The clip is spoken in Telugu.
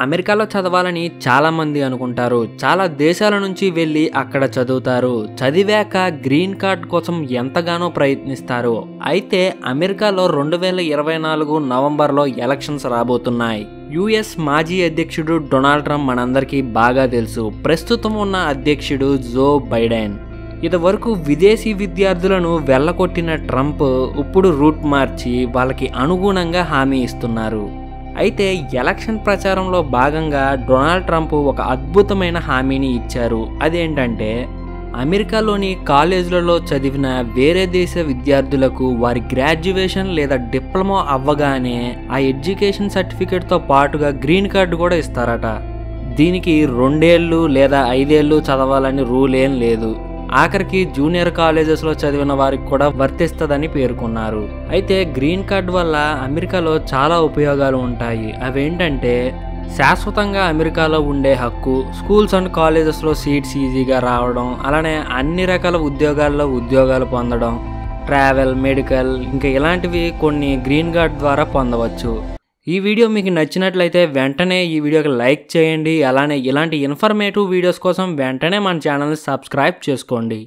అమెరికాలో చదవాలని చాలామంది అనుకుంటారు. చాలా దేశాల నుంచి వెళ్ళి అక్కడ చదువుతారు. చదివాక గ్రీన్ కార్డ్ కోసం ఎంతగానో ప్రయత్నిస్తారు. అయితే అమెరికాలో 2024 నవంబర్లో ఎలక్షన్స్ రాబోతున్నాయి. యుఎస్ మాజీ అధ్యక్షుడు డొనాల్డ్ ట్రంప్ మనందరికీ బాగా తెలుసు. ప్రస్తుతం ఉన్న అధ్యక్షుడు జో బైడెన్. ఇదివరకు విదేశీ విద్యార్థులను వెళ్ళగొట్టిన ట్రంప్ ఇప్పుడు రూట్ మార్చి వాళ్ళకి అనుగుణంగా హామీ ఇస్తున్నారు. అయితే ఎలక్షన్ ప్రచారంలో భాగంగా డొనాల్డ్ ట్రంప్ ఒక అద్భుతమైన హామీని ఇచ్చారు. అదేంటంటే అమెరికాలోని కాలేజీలలో చదివిన వేరే దేశ విద్యార్థులకు వారి గ్రాడ్యుయేషన్ లేదా డిప్లొమా అవ్వగానే ఆ ఎడ్యుకేషన్ సర్టిఫికేట్తో పాటుగా గ్రీన్ కార్డు కూడా ఇస్తారట. దీనికి 2 ఏళ్ళు లేదా 5 ఏళ్ళు చదవాలని రూల్ ఏం లేదు. ఆఖరికి జూనియర్ కాలేజెస్లో చదివిన వారికి కూడా వర్తిస్తుందని పేర్కొన్నారు. అయితే గ్రీన్ కార్డ్ వల్ల అమెరికాలో చాలా ఉపయోగాలు ఉంటాయి. అవేంటంటే శాశ్వతంగా అమెరికాలో ఉండే హక్కు, స్కూల్స్ అండ్ కాలేజెస్లో సీట్స్ ఈజీగా రావడం, అలానే అన్ని రకాల ఉద్యోగాల్లో ఉద్యోగాలు పొందడం, ట్రావెల్, మెడికల్ ఇంకా ఇలాంటివి కొన్ని గ్రీన్ కార్డ్ ద్వారా పొందవచ్చు. ఈ వీడియో మీకు నచ్చినట్లయితే వెంటనే ఈ వీడియోకి లైక్ చేయండి. అలానే ఇలాంటి ఇన్ఫర్మేటివ్ వీడియోస్ కోసం వెంటనే మన ఛానల్ని సబ్స్క్రైబ్ చేసుకోండి.